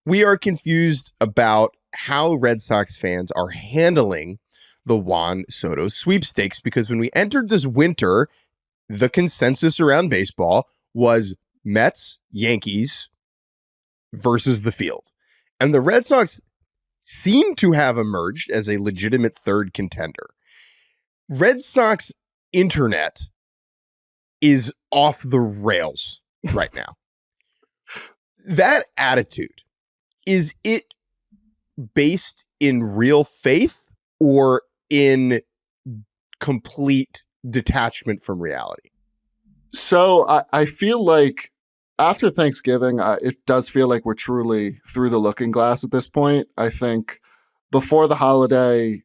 We are confused about how Red Sox fans are handling the Juan Soto sweepstakes, because when we entered this winter, the consensus around baseball was Mets, Yankees versus the field. And the Red Sox seem to have emerged as a legitimate third contender. Red Sox internet is off the rails right now. That attitude, is it based in real faith or in complete detachment from reality? So I feel like after Thanksgiving, it does feel like we're truly through the looking glass at this point. I think before the holiday,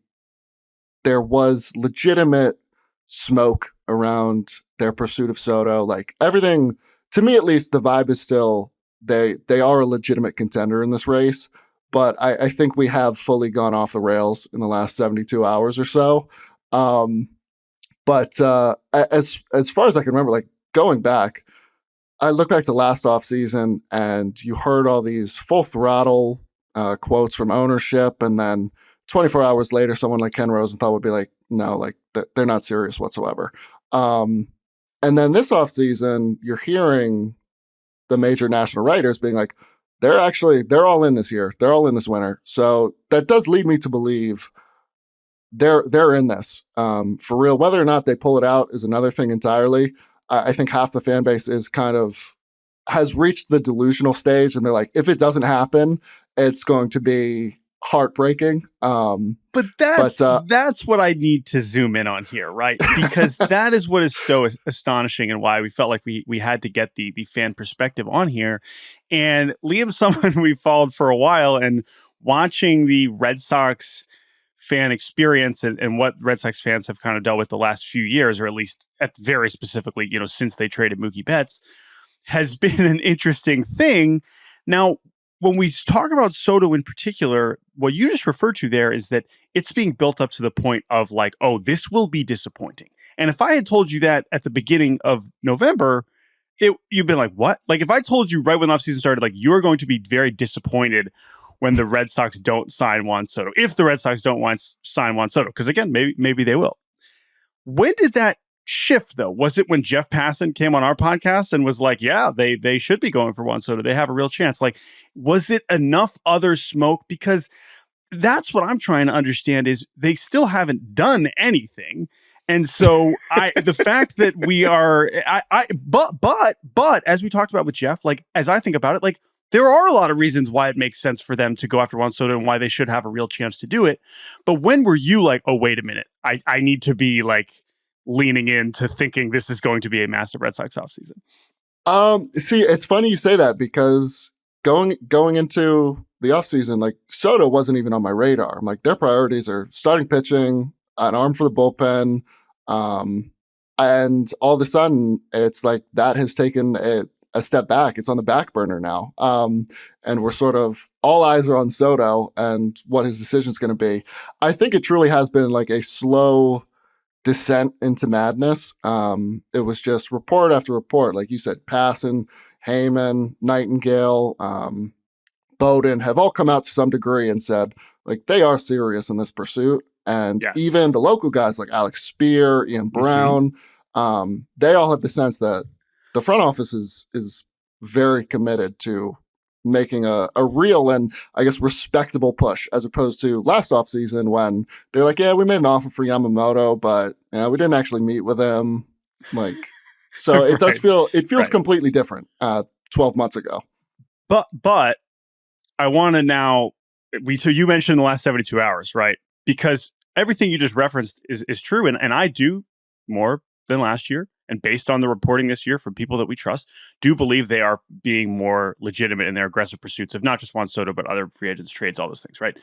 there was legitimate smoke around their pursuit of Soto. Like everything, to me at least, the vibe is still they are a legitimate contender in this race. But I think we have fully gone off the rails in the last 72 hours or so. But as far as I can remember, like going back, I look back to last offseason and you heard all these full throttle quotes from ownership. And then 24 hours later, someone like Ken Rosenthal would be like, no, like they're not serious whatsoever. And then this offseason, you're hearing the major national writers being like, they're all in this year. They're all in this winter. So that does lead me to believe they're in this for real. Whether or not they pull it out is another thing entirely. I think half the fan base has reached the delusional stage, and they're like, if it doesn't happen, it's going to be heartbreaking. But that's what I need to zoom in on here, right? Because that is what is so astonishing, and why we felt like we had to get the fan perspective on here. And Liam's someone we followed for a while, and watching the Red Sox fan experience and what Red Sox fans have kind of dealt with the last few years, or at least at very specifically, since they traded Mookie Betts, has been an interesting thing. Now, when we talk about Soto in particular, what you just referred to there is that it's being built up to the point of like, oh, this will be disappointing. And if I had told you that at the beginning of November, you've been like, what? Like if I told you right when the offseason started, like you're going to be very disappointed when the Red Sox don't sign Juan Soto, if the Red Sox don't sign Juan Soto, because again, maybe they will. When did that shift though? Was it when Jeff Passan came on our podcast and was like, yeah, they should be going for Juan Soto. They have a real chance. Like, was it enough other smoke? Because that's what I'm trying to understand is they still haven't done anything. And so the fact that we are, but as we talked about with Jeff, like, as I think about it, like there are a lot of reasons why it makes sense for them to go after Juan Soto and why they should have a real chance to do it. But when were you like, oh, wait a minute, I need to be like leaning into thinking this is going to be a massive Red Sox offseason? See, it's funny you say that because going into the offseason, like Soto wasn't even on my radar. I'm like, their priorities are starting pitching, an arm for the bullpen. And all of a sudden it's like that has taken a step back. It's on the back burner now. And we're sort of all eyes are on Soto and what his decision is going to be. I think it truly has been like a slow descent into madness. It was just report after report. Like you said, Passan, Heyman, Nightingale, Bowden have all come out to some degree and said, like, they are serious in this pursuit. And yes, even the local guys like Alex Spear, Ian Brown, they all have the sense that the front office is very committed to making a real and I guess respectable push, as opposed to last offseason when they're like, yeah, we made an offer for Yamamoto, but we didn't actually meet with him. Like, so it does feels completely different 12 months ago. But I want to now, you mentioned the last 72 hours, right? Because everything you just referenced is true. And I do more than last year. And based on the reporting this year from people that we trust, do believe they are being more legitimate in their aggressive pursuits of not just Juan Soto, but other free agents, trades, all those things, right?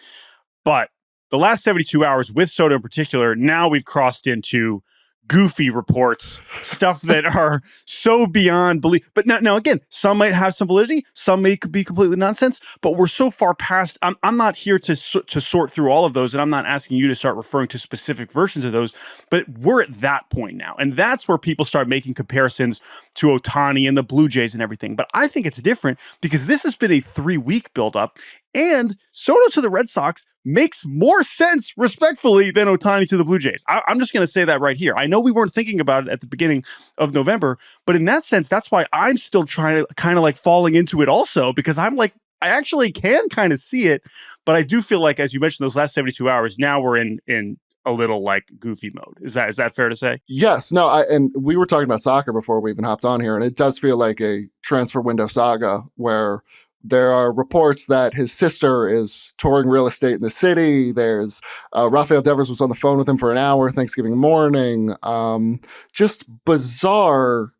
But the last 72 hours with Soto in particular, now we've crossed into goofy reports, stuff that are so beyond belief. But now again, some might have some validity, some may be completely nonsense, but we're so far past. I'm not here to sort through all of those, and I'm not asking you to start referring to specific versions of those, but we're at that point now. And that's where people start making comparisons to Ohtani and the Blue Jays and everything. But I think it's different because this has been a 3-week buildup, and Soto to the Red Sox makes more sense, respectfully, than Ohtani to the Blue Jays. I'm just going to say that right here. I know we weren't thinking about it at the beginning of November, but in that sense, that's why I'm still trying to kind of like falling into it also, because I'm like, I actually can kind of see it, but I do feel like, as you mentioned, those last 72 hours, now we're in a little like goofy mode. Is that fair to say? Yes. No, and we were talking about soccer before we even hopped on here, and it does feel like a transfer window saga where there are reports that his sister is touring real estate in the city. There's Rafael Devers was on the phone with him for an hour Thanksgiving morning. Just bizarre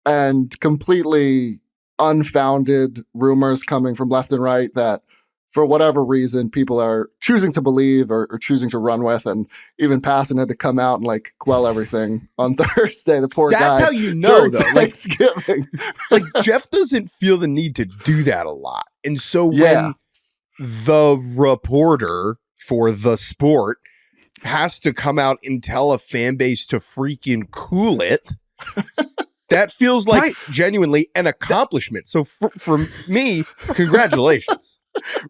and completely unfounded rumors coming from left and right that, for whatever reason, people are choosing to believe or choosing to run with, and even Passan had to come out and like quell everything on Thursday. The poor guy. That's how you know, though. Thanksgiving. Like Jeff doesn't feel the need to do that a lot, and so when the reporter for the sport has to come out and tell a fan base to freaking cool it, that feels like genuinely an accomplishment. So for me, congratulations.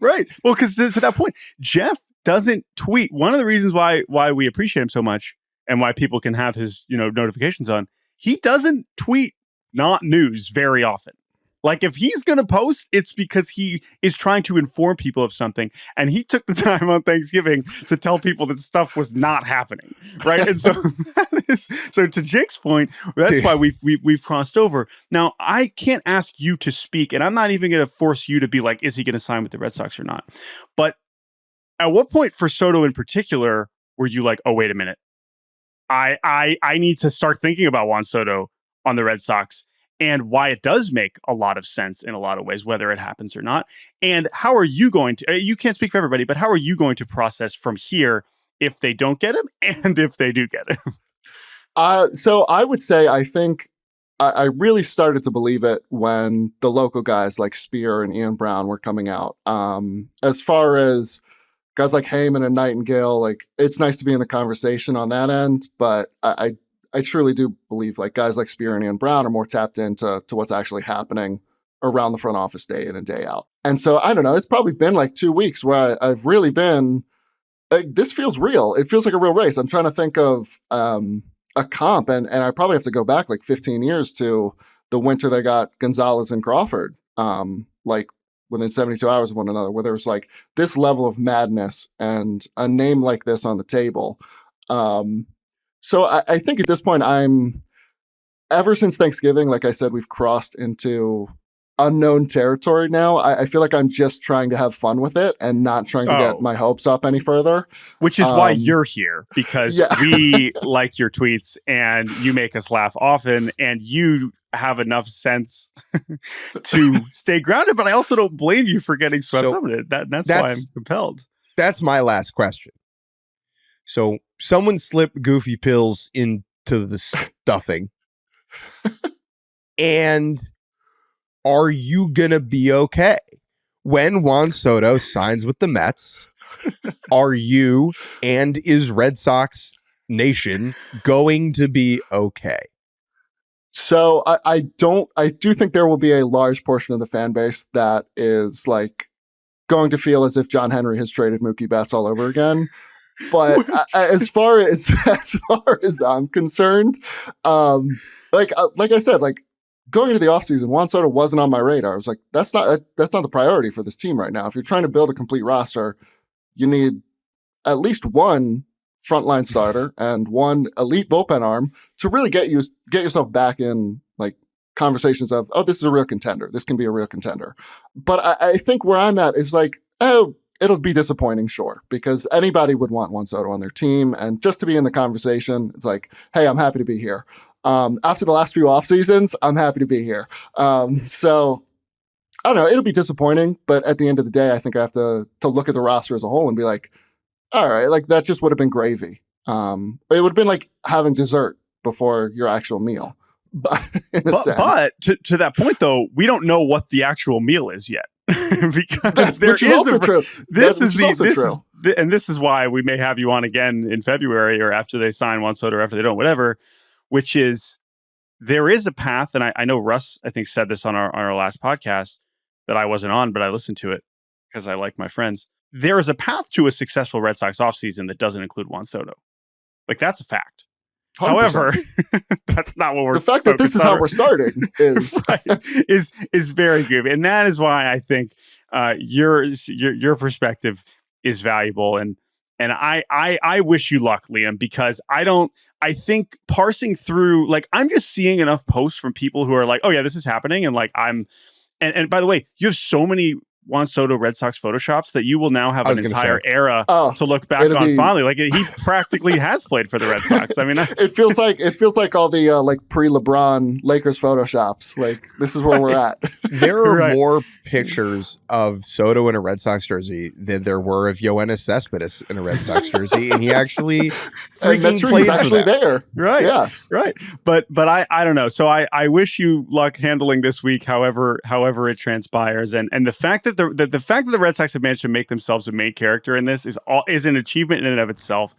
Right. Well, because to that point, Jeff doesn't tweet. One of the reasons why we appreciate him so much and why people can have his notifications on, he doesn't tweet not news very often. Like if he's going to post, it's because he is trying to inform people of something. And he took the time on Thanksgiving to tell people that stuff was not happening. Right. And so so to Jake's point, that's why we've crossed over. Now, I can't ask you to speak, and I'm not even going to force you to be like, is he going to sign with the Red Sox or not? But at what point for Soto in particular were you like, oh, wait a minute, I need to start thinking about Juan Soto on the Red Sox? And why it does make a lot of sense in a lot of ways, whether it happens or not. And how are you going to, you can't speak for everybody, but how are you going to process from here if they don't get him and if they do get him? So I would say, I think I really started to believe it when the local guys like Spear and Ian Brown were coming out. As far as guys like Heyman and Nightingale, like it's nice to be in the conversation on that end, but I truly do believe like guys like Spear and Ian Brown are more tapped into what's actually happening around the front office day in and day out. And so I don't know, it's probably been like 2 weeks where I've really been like, this feels real. It feels like a real race. I'm trying to think of a comp, and I probably have to go back like 15 years to the winter they got Gonzalez and Crawford, like within 72 hours of one another, where there was like this level of madness and a name like this on the table. So I think at this point, ever since Thanksgiving, like I said, we've crossed into unknown territory now. I feel like I'm just trying to have fun with it and not trying to get my hopes up any further. Which is why you're here, because we like your tweets and you make us laugh often and you have enough sense to stay grounded. But I also don't blame you for getting swept up in it. That's why I'm compelled. That's my last question. So someone slipped goofy pills into the stuffing. And are you going to be okay? When Juan Soto signs with the Mets, are you and is Red Sox Nation going to be okay? So I do think there will be a large portion of the fan base that is like going to feel as if John Henry has traded Mookie Betts all over again. But as far as I'm concerned, like I said, like going into the offseason, Juan Soto wasn't on my radar. I was like, that's not the priority for this team right now. If you're trying to build a complete roster, you need at least one frontline starter and one elite bullpen arm to really get yourself back in like conversations of, oh, this is a real contender. This can be a real contender. But I think where I'm at is like, oh, it'll be disappointing, sure, because anybody would want Juan Soto on their team. And just to be in the conversation, it's like, hey, I'm happy to be here. After the last few off seasons, I'm happy to be here. So I don't know, it'll be disappointing, but at the end of the day, I think I have to look at the roster as a whole and be like, all right, like that just would have been gravy. It would have been like having dessert before your actual meal. But to that point, though, we don't know what the actual meal is yet. Because which is also true. This is why we may have you on again in February or after they sign Juan Soto or after they don't, whatever, which is there is a path. And I know Russ, I think, said this on our last podcast that I wasn't on, but I listened to it because I like my friends. There is a path to a successful Red Sox offseason that doesn't include Juan Soto. Like, that's a fact. 100%. However, that's not what we're. The fact that this is how we're starting is right, is very good, and that is why I think your perspective is valuable. And I wish you luck, Liam, because I think parsing through, like, I'm just seeing enough posts from people who are like, oh yeah, this is happening, and like and by the way, you have so many Juan Soto Red Sox photoshops that you will now have an entire era to look back on fondly. Like, he practically has played for the Red Sox. I mean, it feels like all the like pre-LeBron Lakers photoshops. Like, this is where we're at. There are more pictures of Soto in a Red Sox jersey than there were of Yoenis Cespedes in a Red Sox jersey, and he actually freaking played for actually that. There. Right. Yes. Right. But I don't know. So I wish you luck handling this week, however it transpires, and the fact that the fact that the Red Sox have managed to make themselves a main character in this is an achievement in and of itself.